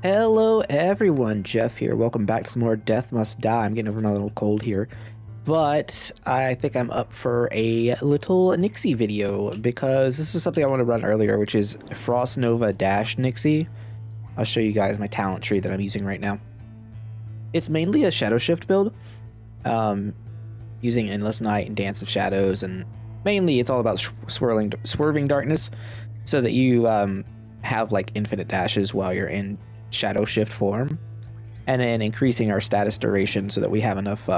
Hello everyone, Jeff here. Welcome back to some more Death Must Die. I'm getting over my little cold here, but I think I'm up for a little Nixi video because this is something I want to run earlier, which is Frost Nova dash Nixi. I'll show you guys my talent tree that I'm using right now. It's mainly a Shadowshift build, using Endless Night and Dance of Shadows, and mainly it's all about swerving darkness so that you have like infinite dashes while you're in Shadowshift form, and then increasing our status duration so that we have enough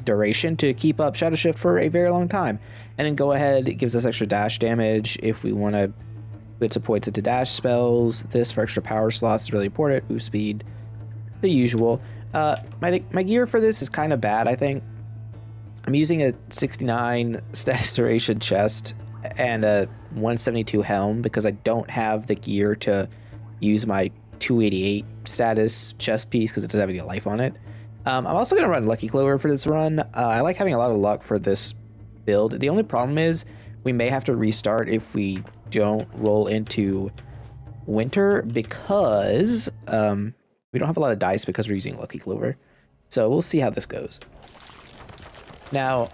duration to keep up Shadowshift for a very long time. And then go ahead, it gives us extra dash damage if we want to put some points into dash spells. This for extra power slots is really important. Boost speed, the usual. My gear for this is kind of bad, I think. I'm using a 69 status duration chest and a 172 helm because I don't have the gear to use my 288 status chest piece because it doesn't have any life on it. I'm also going to run Lucky Clover for this run. I like having a lot of luck for this build. The only problem is we may have to restart if we don't roll into winter because we don't have a lot of dice because we're using Lucky Clover. So we'll see how this goes. Now,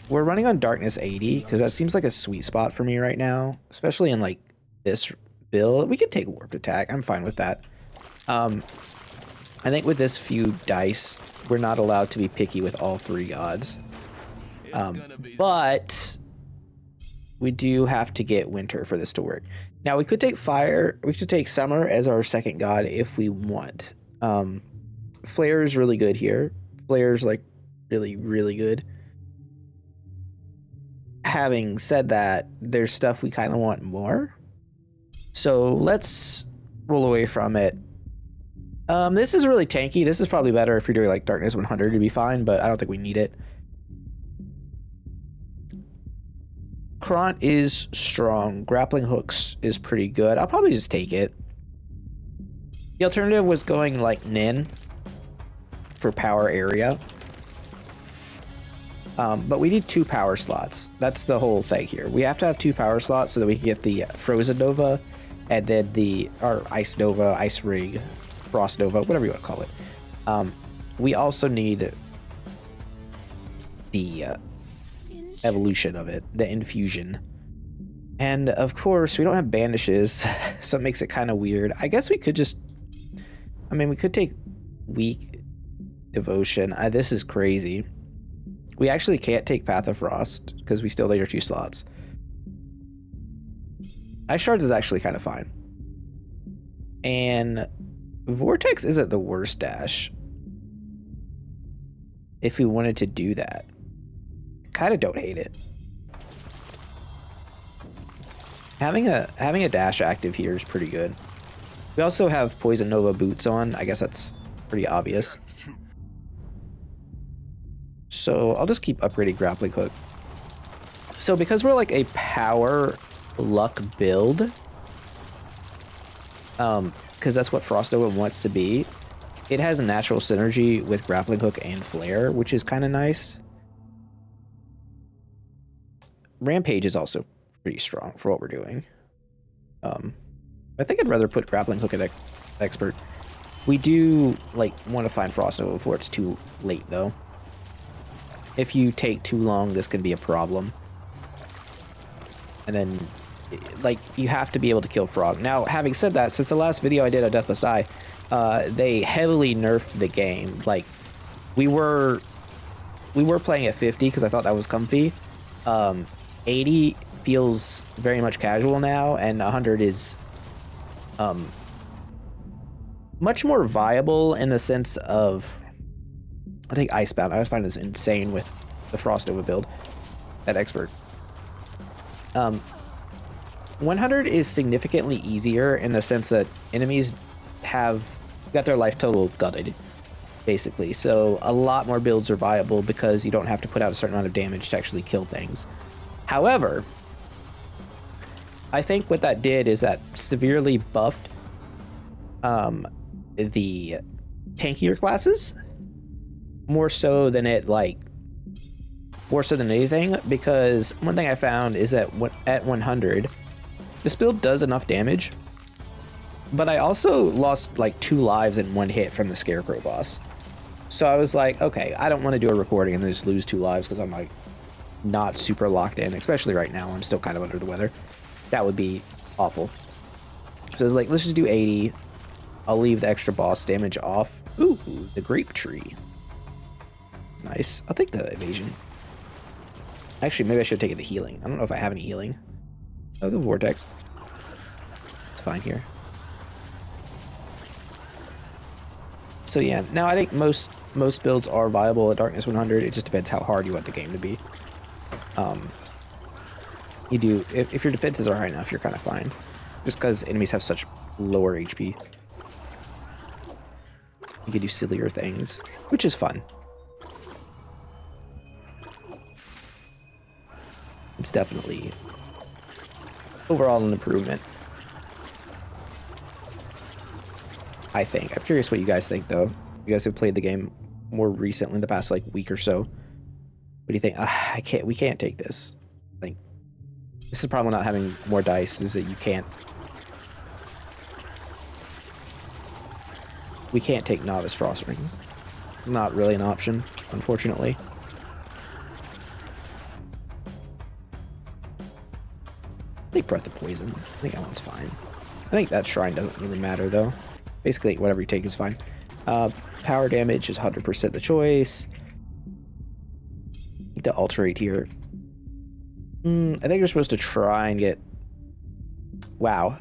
we're running on Darkness 80 because that seems like a sweet spot for me right now, especially in like this build. We could take Warped Attack. I'm fine with that. I think with this few dice, we're not allowed to be picky with all three gods. But we do have to get winter for this to work. Now, we could take fire. We could take summer as our second god if we want. Flare is really good here. Flare's like really, really good. Having said that, there's stuff we kind of want more. So let's roll away from it. This is really tanky. This is probably better if you're doing like Darkness 100 to be fine, but I don't think we need it. Kront is strong. Grappling hooks is pretty good. I'll probably just take it. The alternative was going like Nin for power area. But we need 2 power slots. That's the whole thing here. We have to have 2 power slots so that we can get the Frozen Nova and then our Ice Nova, Ice Rig, Frost Nova, whatever you want to call it. We also need the evolution of it, the infusion. And of course, we don't have banishes, so it makes it kind of weird. I guess we could just, we could take weak devotion. This is crazy. We actually can't take Path of Frost because we still need our 2 slots. Ice Shards is actually kind of fine. And Vortex isn't the worst dash if we wanted to do that. Kind of don't hate it. Having a dash active here is pretty good. We also have Poison Nova boots on. I guess that's pretty obvious. So I'll just keep upgrading Grappling Hook. So because we're like a power luck build, because that's what Frost Nova wants to be, it has a natural synergy with Grappling Hook and Flare, which is kind of nice. Rampage is also pretty strong for what we're doing. I think I'd rather put Grappling Hook at Expert. We do like want to find Frost Nova before it's too late though. If you take too long, this can be a problem. And then, like, you have to be able to kill Frog. Now, having said that, since the last video I did on Death Must Die, they heavily nerfed the game. Like, we were playing at 50 because I thought that was comfy. 80 feels very much casual now, and 100 is much more viable in the sense of, I think Icebound. Icebound is insane with the Frost Nova build at Expert. 100 is significantly easier in the sense that enemies have got their life total gutted, basically. So a lot more builds are viable because you don't have to put out a certain amount of damage to actually kill things. However, I think what that did is that severely buffed the tankier classes. More so than anything, because one thing I found is that at 100, this build does enough damage But I also lost like 2 lives in 1 hit from the Scarecrow boss. So I was like, okay, I don't want to do a recording and then just lose 2 lives because I'm like not super locked in, especially right now. I'm still kind of under the weather. That would be awful. So I was like, let's just do 80. I'll leave the extra boss damage off. Ooh, the grape tree. Nice. I'll take the evasion. Actually, maybe I should have taken the healing. I don't know if I have any healing. I'll go vortex. It's fine here. So yeah, now I think most builds are viable at Darkness 100. It just depends how hard you want the game to be. You do, if your defenses are high enough, you're kind of fine. Just because enemies have such lower HP. You can do sillier things, which is fun. It's definitely overall an improvement, I think. I'm curious what you guys think, though. You guys have played the game more recently in the past, like, week or so. What do you think? We can't take this. Like, this is the problem with not having more dice, is that we can't take Novice Frost Ring. It's not really an option, unfortunately. I think Breath of Poison. I think that one's fine. I think that Shrine doesn't really matter, though. Basically, whatever you take is fine. Power damage is 100% the choice. I think to alterate here. I think you're supposed to try and get... Wow.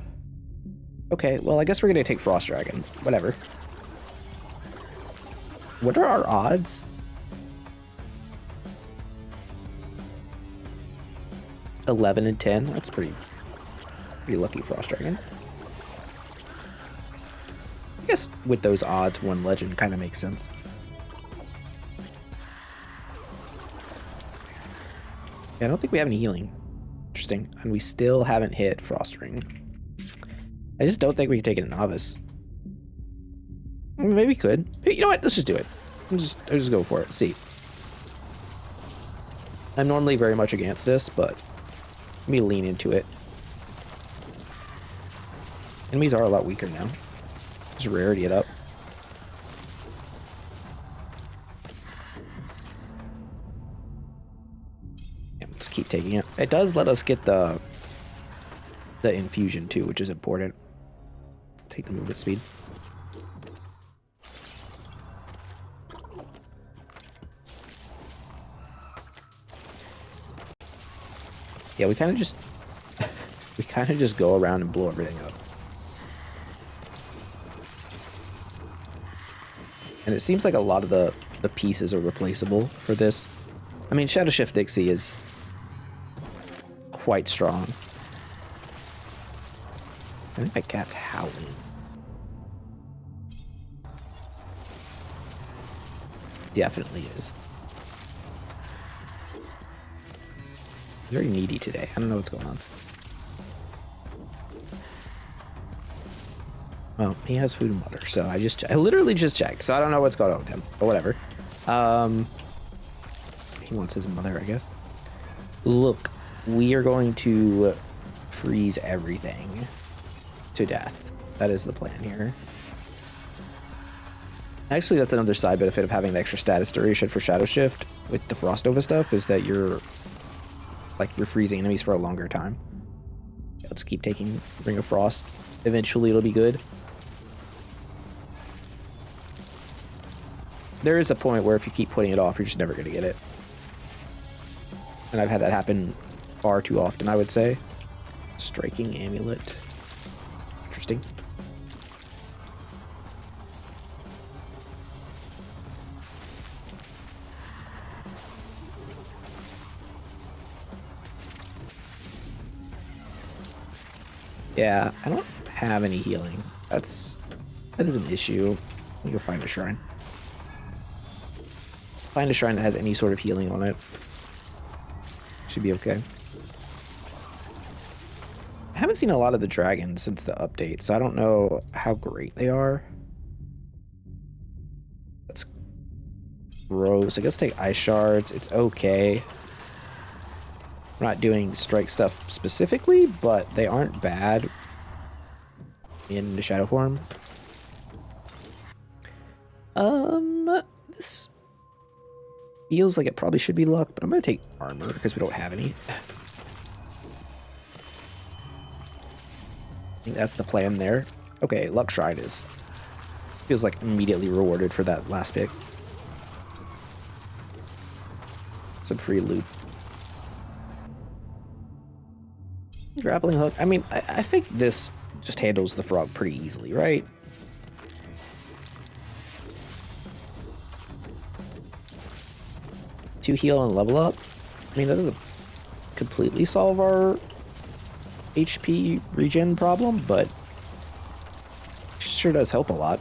Okay, well, I guess we're going to take Frost Dragon. Whatever. What are our odds? 11 and 10. That's pretty lucky, Frost Dragon. I guess with those odds, 1 legend kind of makes sense. Yeah, I don't think we have any healing. Interesting. And we still haven't hit Frost Ring. I just don't think we can take it in Novice. Maybe we could. You know what? Let's just do it. I'll just go for it. See. I'm normally very much against this, but let me lean into it. Enemies are a lot weaker now. Just rarity it up. Yeah, let's keep taking it. It does let us get the infusion too, which is important. Take the movement speed. Yeah, we kind of just go around and blow everything up. And it seems like a lot of the pieces are replaceable for this. I mean, Shadowshift Nixi is quite strong. I think my cat's howling. Definitely is. Very needy today. I don't know what's going on. Well, he has food and water, so I literally just checked, so I don't know what's going on with him, but whatever. He wants his mother, I guess. Look, we are going to freeze everything to death. That is the plan here. Actually, that's another side benefit of having the extra status duration for Shadowshift with the Frost Nova stuff, is that you're freezing enemies for a longer time. Let's keep taking Ring of Frost. Eventually it'll be good. There is a point where if you keep putting it off, you're just never going to get it. And I've had that happen far too often, I would say. Striking Amulet. Interesting. Yeah, I don't have any healing. That is an issue. Let me go find a shrine. Find a shrine that has any sort of healing on it. Should be okay. I haven't seen a lot of the dragons since the update, so I don't know how great they are. That's gross. I guess take ice shards. It's okay. I'm not doing strike stuff specifically, but they aren't bad. in the shadow form. This feels like it probably should be luck, but I'm gonna take armor because we don't have any. I think that's the plan there. Okay, luck shrine is feels like immediately rewarded for that last pick. Some free loot. Grappling hook. I mean, I think this just handles the frog pretty easily, right? To heal and level up. I mean, that doesn't completely solve our HP regen problem, but sure does help a lot.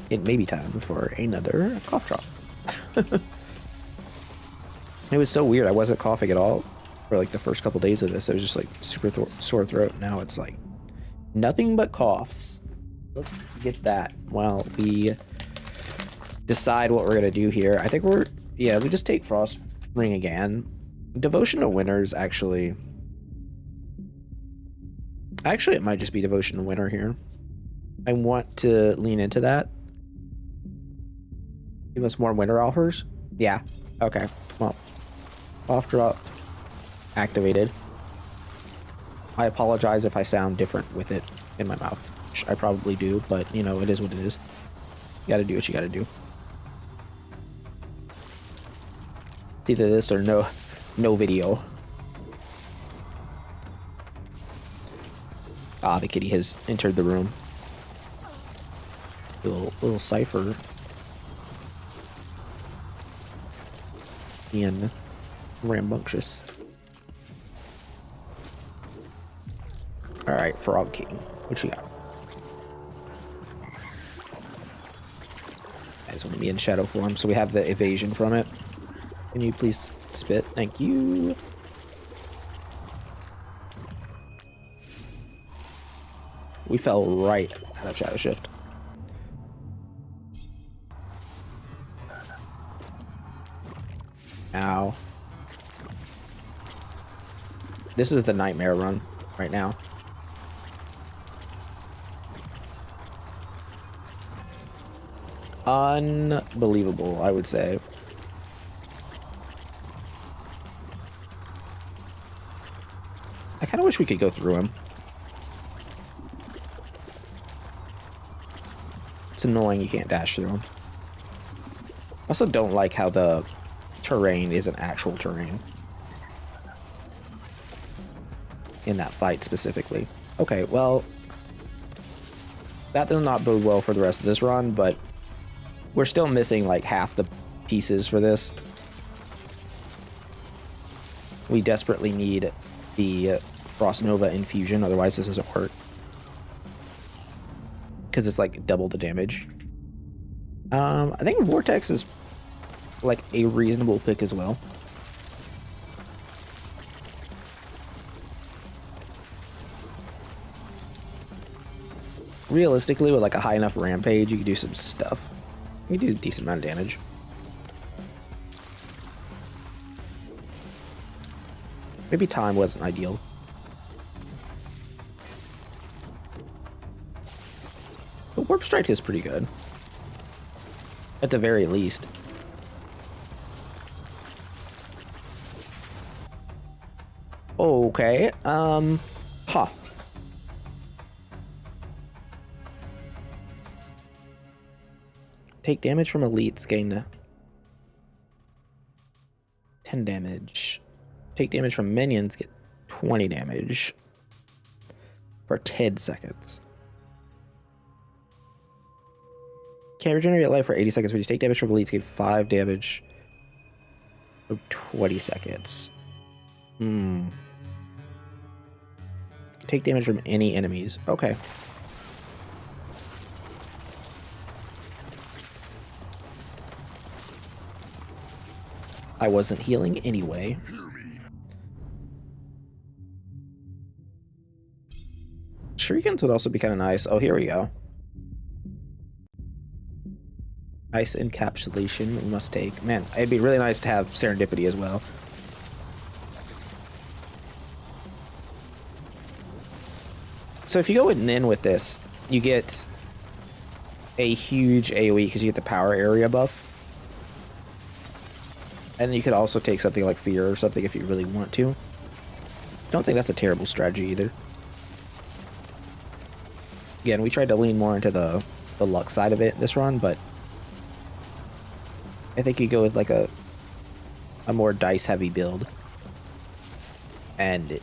It may be time for another cough drop. It was so weird. I wasn't coughing at all for like the first couple days of this. I was just like super sore throat. Now it's like nothing but coughs. Let's get that while we decide what we're gonna do here. I think we just take Frost Ring again. Devotion to Winners actually it might just be Devotion to Winter here. I want to lean into that. Give us more winter offers. Yeah. Okay. Well, off drop activated. I apologize if I sound different with it in my mouth. Which I probably do, but you know, it is what it is. You gotta do what you gotta do. It's either this or no video. Ah, the kitty has entered the room. Little cipher. Being rambunctious. Alright, Frog King. What you got? I just want to be in shadow form, so we have the evasion from it. Can you please spit? Thank you. We fell right out of Shadowshift. Ow. This is the nightmare run right now. Unbelievable, I would say. I kind of wish we could go through him. It's annoying you can't dash through him. I also don't like how the terrain isn't actual terrain in that fight specifically. Okay, well, that does not bode well for the rest of this run, but we're still missing like half the pieces for this. We desperately need the Frost Nova infusion, otherwise this doesn't work. Because it's like double the damage. I think Vortex is like a reasonable pick as well. Realistically, with like a high enough rampage, you can do some stuff. You can do a decent amount of damage. Maybe time wasn't ideal. But Warp Strike is pretty good. At the very least. Okay, huh. Take damage from elites, gain 10 damage. Take damage from minions, get 20 damage for 10 seconds. Can't regenerate life for 80 seconds. When you take damage from elites, get 5 damage for 20 seconds. Take damage from any enemies. Okay. I wasn't healing anyway. Shurikens would also be kind of nice. Oh, here we go. Ice encapsulation we must take. Man, it'd be really nice to have serendipity as well. So if you go in with this, you get a huge AoE because you get the power area buff. And you could also take something like Fear or something if you really want to. Don't think that's a terrible strategy either. Again, we tried to lean more into the luck side of it this run, but I think you go with like a more dice heavy build and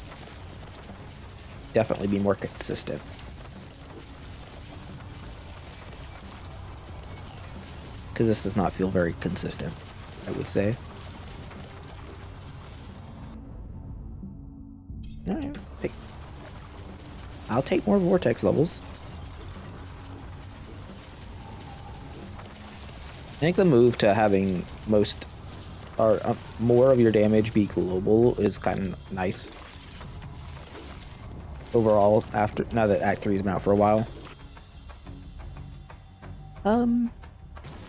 definitely be more consistent. Because this does not feel very consistent, I would say. Alright, I'll take more vortex levels. I think the move to having more of your damage be global is kind of nice. Overall, now that Act 3's been out for a while.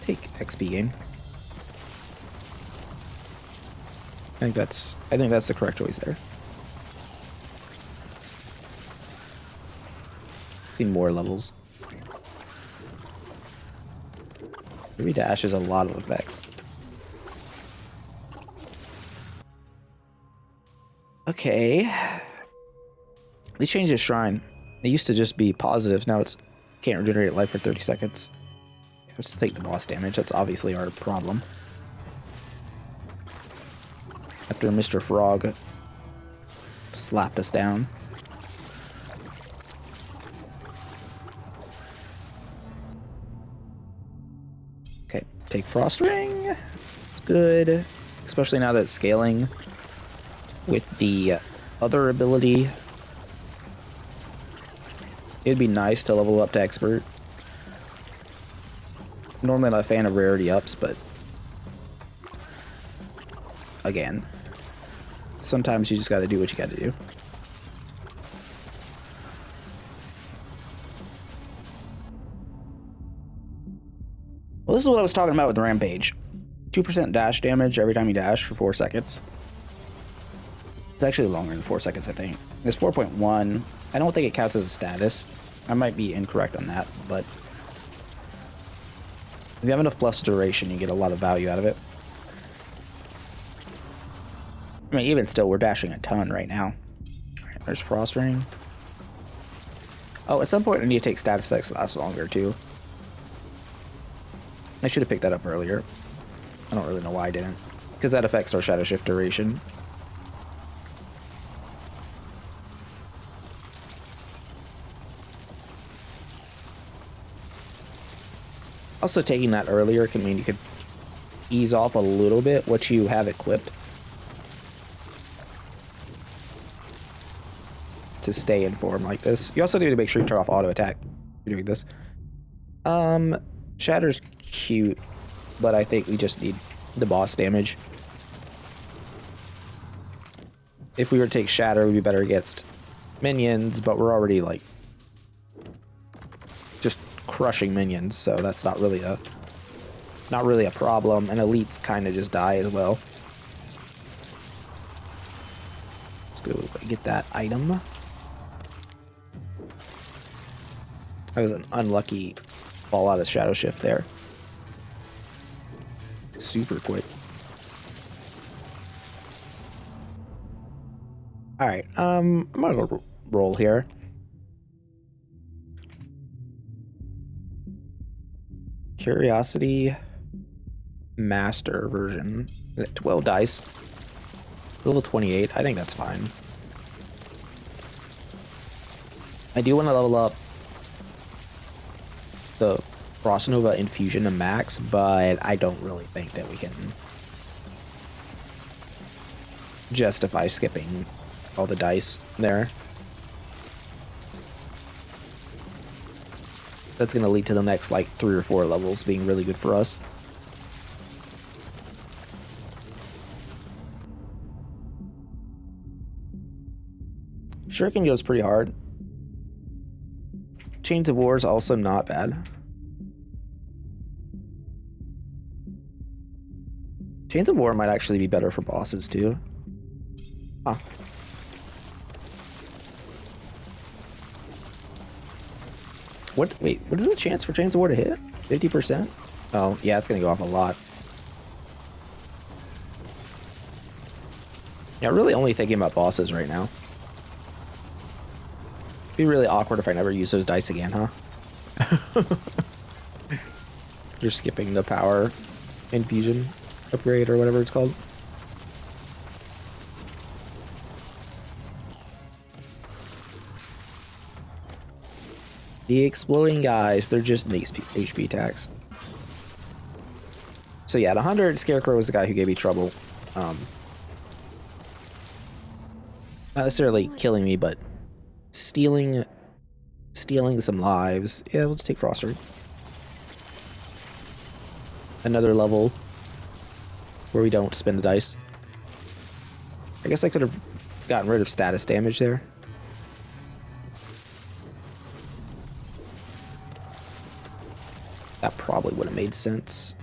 Take XP gain. I think that's the correct choice there. See more levels. 3 dash is a lot of effects. Okay. They changed the shrine. It used to just be positive. Now it's can't regenerate life for 30 seconds. Let's take the boss damage. That's obviously our problem. After Mr. Frog slapped us down. Okay, take Frost Ring. It's good. Especially now that it's scaling with the other ability. It'd be nice to level up to Expert. Normally not a fan of rarity ups, but again, sometimes you just gotta do what you gotta do. Well, this is what I was talking about with the Rampage. 2% dash damage every time you dash for 4 seconds. It's actually longer than 4 seconds, I think. It's 4.1. I don't think it counts as a status. I might be incorrect on that, but if you have enough plus duration, you get a lot of value out of it. I mean, even still, we're dashing a ton right now. Alright, there's Frost Ring. Oh, at some point I need to take status effects that last longer, too. I should have picked that up earlier. I don't really know why I didn't. Because that affects our Shadowshift duration. Also, taking that earlier can mean you could ease off a little bit what you have equipped to stay in form like this. You also need to make sure you turn off auto attack when you're doing this. Shatter's cute, but I think we just need the boss damage. If we were to take Shatter, we'd be better against minions, but we're already like just crushing minions, so that's not really a problem. And elites kind of just die as well. Let's go get that item. I was an unlucky fall out of Shadowshift there. Super quick. All right, I'm gonna go roll here. Curiosity Master version. 12 dice. Level 28. I think that's fine. I do want to level up the Frost Nova infusion to max, but I don't really think that we can justify skipping all the dice there. That's going to lead to the next like 3 or 4 levels being really good for us. Shuriken goes pretty hard. Chains of War is also not bad. Chains of War might actually be better for bosses too. Huh. Wait, what is the chance for Chains of War to hit? 50%? Oh, yeah, it's gonna go off a lot. Yeah, really only thinking about bosses right now. It'd be really awkward if I never use those dice again, huh? You're skipping the power infusion upgrade or whatever it's called. The exploding guys, they're just HP attacks. So yeah, at 100, Scarecrow was the guy who gave me trouble. Not necessarily killing me, but stealing some lives. Yeah, let's take Froster. Another level where we don't spend the dice. I guess I could have gotten rid of status damage there. That probably would have made sense.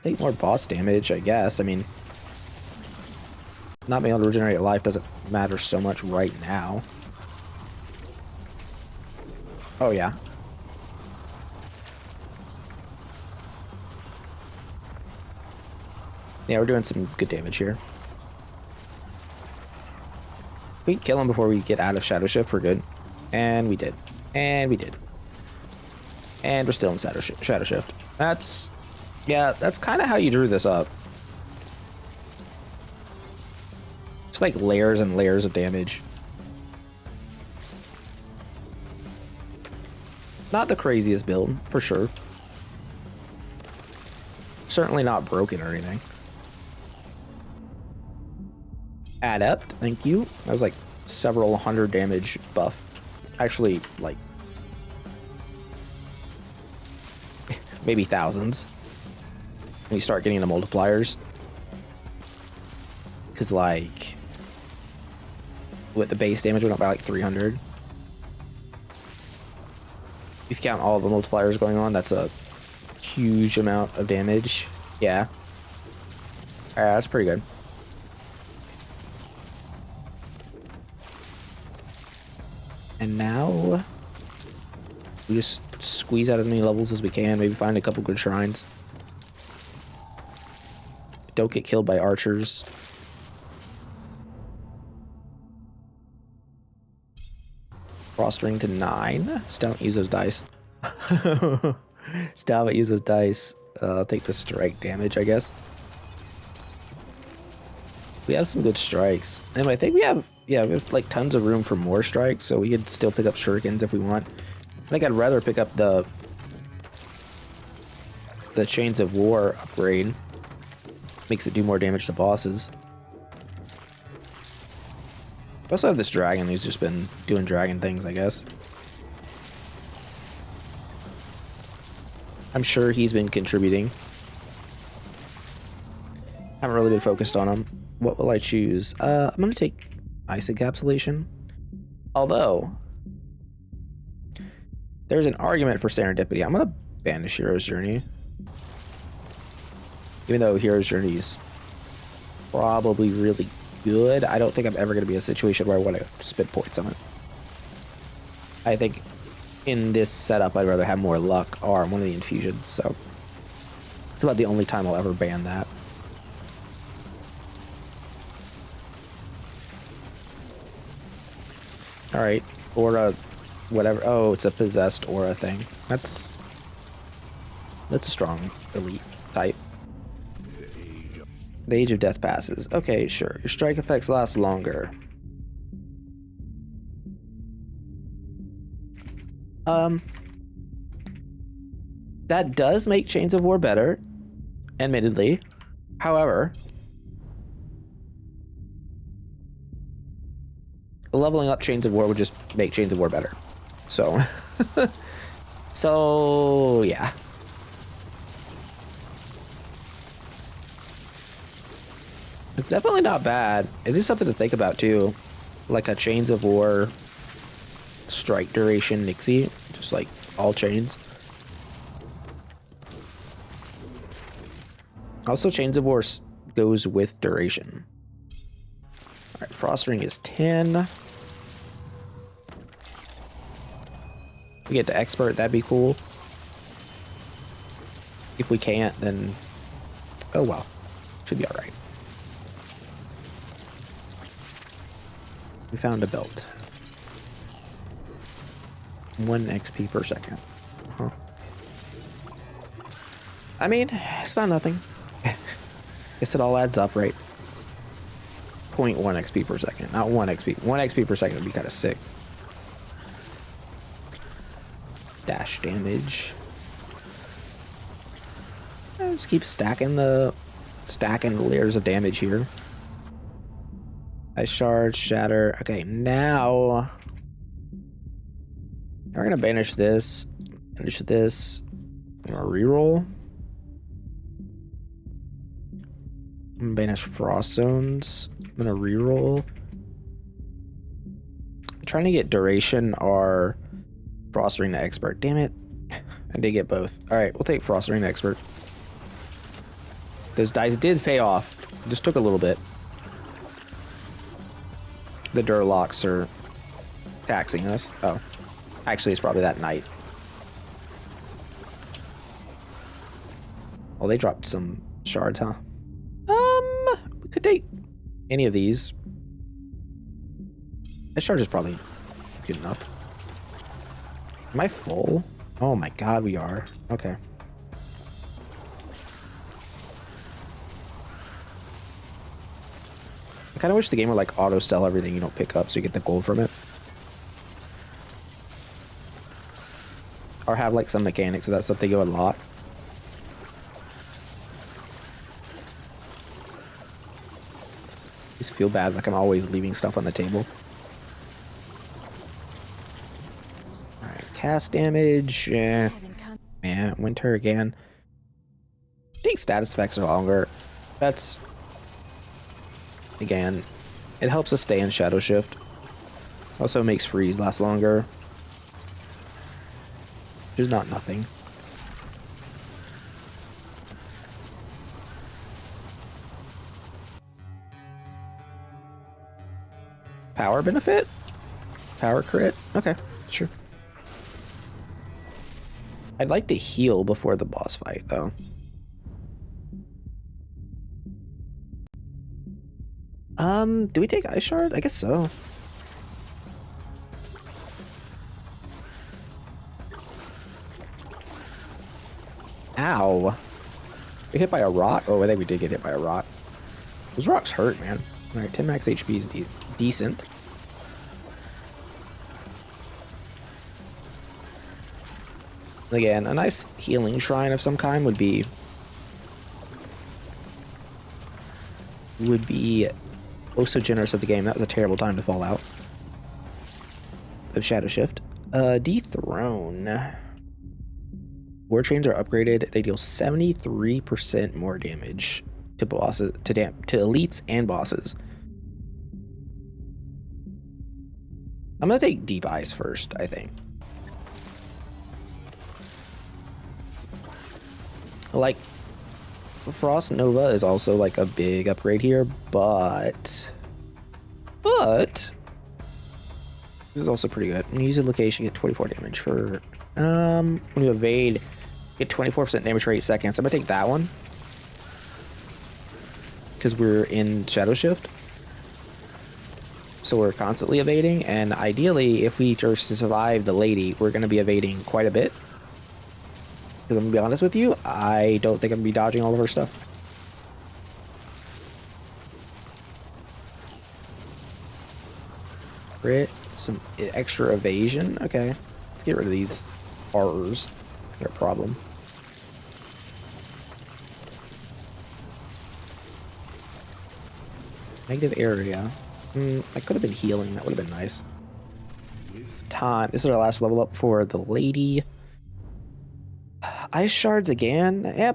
Take more boss damage, I guess. I mean, not being able to regenerate life doesn't matter so much right now. Oh, yeah. Yeah, we're doing some good damage here. We kill him before we get out of Shadowshift, we're good. And we did. And we did. And we're still in Shadowshift. Yeah, that's kind of how you drew this up. It's like layers and layers of damage. Not the craziest build, for sure. Certainly not broken or anything. Adept, thank you. That was like several hundred damage buff. Actually, like maybe thousands when you start getting the multipliers. Because like with the base damage went up by like 300. If you count all the multipliers going on, that's a huge amount of damage. Yeah. Alright, that's pretty good. And now we just squeeze out as many levels as we can, maybe find a couple good shrines. Don't get killed by archers. Frostring to 9. Still don't use those dice. Still haven't used those dice. I'll take the strike damage, I guess. We have some good strikes. And I think we have like tons of room for more strikes, so we could still pick up shurikens if we want. I think I'd rather pick up the Chains of War upgrade. Makes it do more damage to bosses. We also have this dragon who's just been doing dragon things, I guess. I'm sure he's been contributing. Haven't really been focused on him. What will I choose? I'm gonna take Ice Encapsulation. Although, there's an argument for Serendipity. I'm gonna banish Hero's Journey. Even though Hero's Journey is probably really good, I don't think I'm ever gonna be in a situation where I want to spend points on it. I think in this setup, I'd rather have more luck or one of the infusions, so it's about the only time I'll ever ban that. Alright, aura, whatever. Oh, it's a possessed aura thing. That's a strong elite type. The Age of Death passes. Okay, sure. Your strike effects last longer. That does make Chains of War better, admittedly. However, leveling up Chains of War would just make Chains of War better. So, so yeah. It's definitely not bad. It is something to think about too. Like a Chains of War strike duration Nixi, just like all chains. Also, Chains of War goes with duration. Alright, Frost Ring is 10. we get to expert, that'd be cool. If we can't, then oh well, should be all right. We found a belt. 1 XP per second. Huh. I mean, it's not nothing. Guess it all adds up, right? 0.1 XP per second, not 1 XP. 1 XP per second would be kind of sick. Dash damage. Just keep stacking the layers of damage here. Ice shard, shatter. Okay, now we're gonna banish this. Banish this. I'm gonna reroll. I'm gonna banish frost zones. I'm gonna reroll. I'm trying to get duration or frost ring to expert. Damn it. I did get both. Alright, we'll take frost ring to expert. Those dice did pay off. Just took a little bit. The Durlocks are taxing us. Oh. Actually, it's probably that night. Well, they dropped some shards, huh? We could take any of these. That shard is probably good enough. Am I full? Oh my god, we are. Okay. I kind of wish the game would like auto sell everything you don't pick up so you get the gold from it. Or have like some mechanics so that stuff they go a lot. I just feel bad like I'm always leaving stuff on the table. Alright, cast damage. Yeah. Man, winter again. I think status effects are longer. That's... Again, it helps us stay in Shadowshift. Also makes freeze last longer. Which is not nothing. Power benefit? Power crit? Okay, sure. I'd like to heal before the boss fight, though. Do we take ice shard? I guess so. Ow. We hit by a rock? Oh, I think we did get hit by a rock. Those rocks hurt, man. Alright, 10 max HP is decent. Again, a nice healing shrine of some kind would be oh so generous of the game. That was a terrible time to fall out of Shadowshift. Dethrone. War chains are upgraded. They deal 73% more damage to bosses, to elites and bosses. I'm gonna take Deep Eyes first, I think. Like, Frost Nova is also like a big upgrade here, but this is also pretty good. When you use a location, get 24 damage for when you evade, get 24% damage for 8 seconds. I'm gonna take that one because we're in Shadowshift, so we're constantly evading, and ideally if we just survive the lady, we're gonna be evading quite a bit. Because I'm gonna be honest with you, I don't think I'm gonna be dodging all of her stuff. Crit, some extra evasion. Okay, let's get rid of these horrors. They're a problem. Negative area. I could have been healing. That would have been nice. Time. This is our last level up for the lady. Ice shards again? Yeah,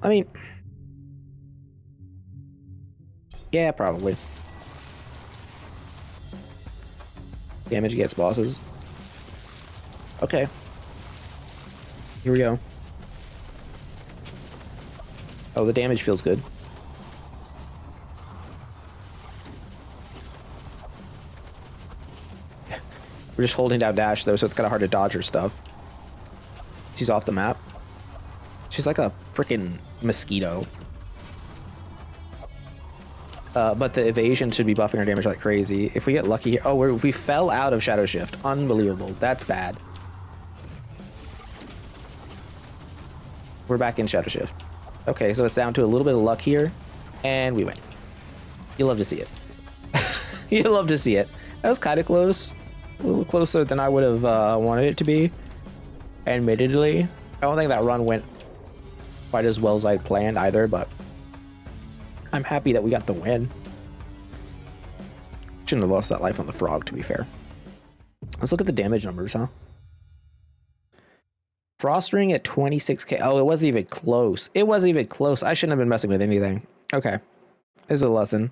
I mean... Yeah, probably. Damage against bosses. Okay. Here we go. Oh, the damage feels good. We're just holding down dash, though, so it's kind of hard to dodge her stuff. She's off the map. She's like a freaking mosquito. But the evasion should be buffing our damage like crazy. If we get lucky here... Oh, we fell out of Shadowshift. Unbelievable. That's bad. We're back in Shadowshift. Okay, so it's down to a little bit of luck here. And we win. You love to see it. You love to see it. That was kind of close. A little closer than I would have wanted it to be. Admittedly. I don't think that run went quite as well as I planned either, but... I'm happy that we got the win. Shouldn't have lost that life on the frog, to be fair. Let's look at the damage numbers, huh? Frost ring at 26k. Oh, it wasn't even close. It wasn't even close. I shouldn't have been messing with anything. Okay. This is a lesson.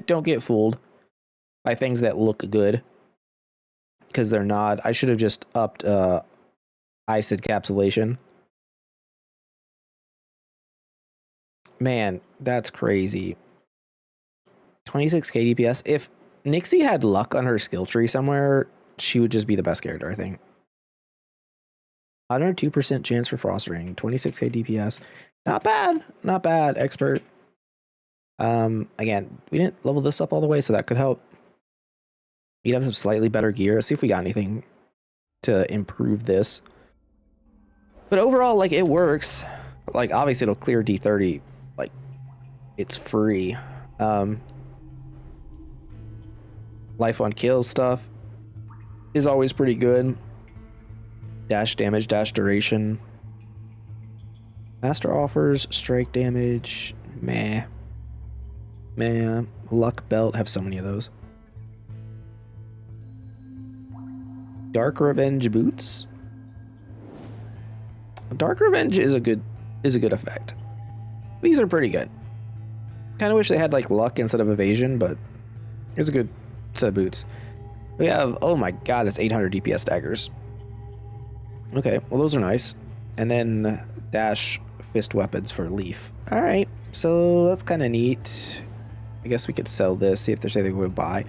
Don't get fooled by things that look good. Because they're not. I should have just upped ice encapsulation. Man, that's crazy. 26k DPS. If Nixi had luck on her skill tree somewhere, she would just be the best character, I think. 102% chance for Frost Ring. 26k DPS. Not bad. Not bad, expert. Again, we didn't level this up all the way, so that could help. You'd have some slightly better gear. Let's see if we got anything to improve this. But overall, like, it works. Like, obviously it'll clear D30. Like, it's free. Life on kill stuff is always pretty good. Dash damage, dash duration. Master offers, strike damage. Meh. Meh. Luck belt, have so many of those. Dark Revenge boots. Dark Revenge is a good effect. These are pretty good. Kind of wish they had like luck instead of evasion, but it's a good set of boots. We have, oh my god, that's 800 DPS daggers. Okay, well those are nice. And then dash fist weapons for Leaf. All right, so that's kind of neat. I guess we could sell this, see if there's anything we would buy.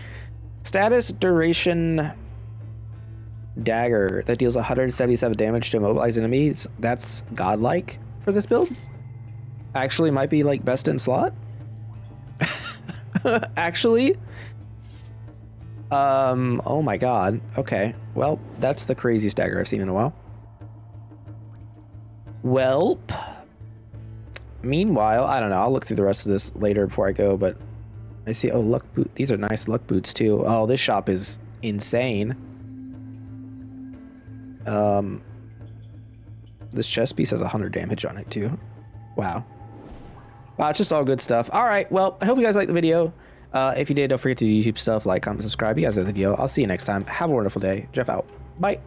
Status duration dagger that deals 177 damage to immobilize enemies. That's godlike for this build. Actually might be like best in slot. Actually. Oh my god. Okay. Well, that's the craziest dagger I've seen in a while. Welp. Meanwhile, I don't know. I'll look through the rest of this later before I go, but I see, oh, luck boot. These are nice luck boots too. Oh, this shop is insane. This chest piece has 100 damage on it too. Wow. Wow, it's just all good stuff. All right, well, I hope you guys liked the video. If you did, don't forget to do YouTube stuff, like, comment, subscribe. You guys know the deal. I'll see you next time. Have a wonderful day. Jeff out. Bye.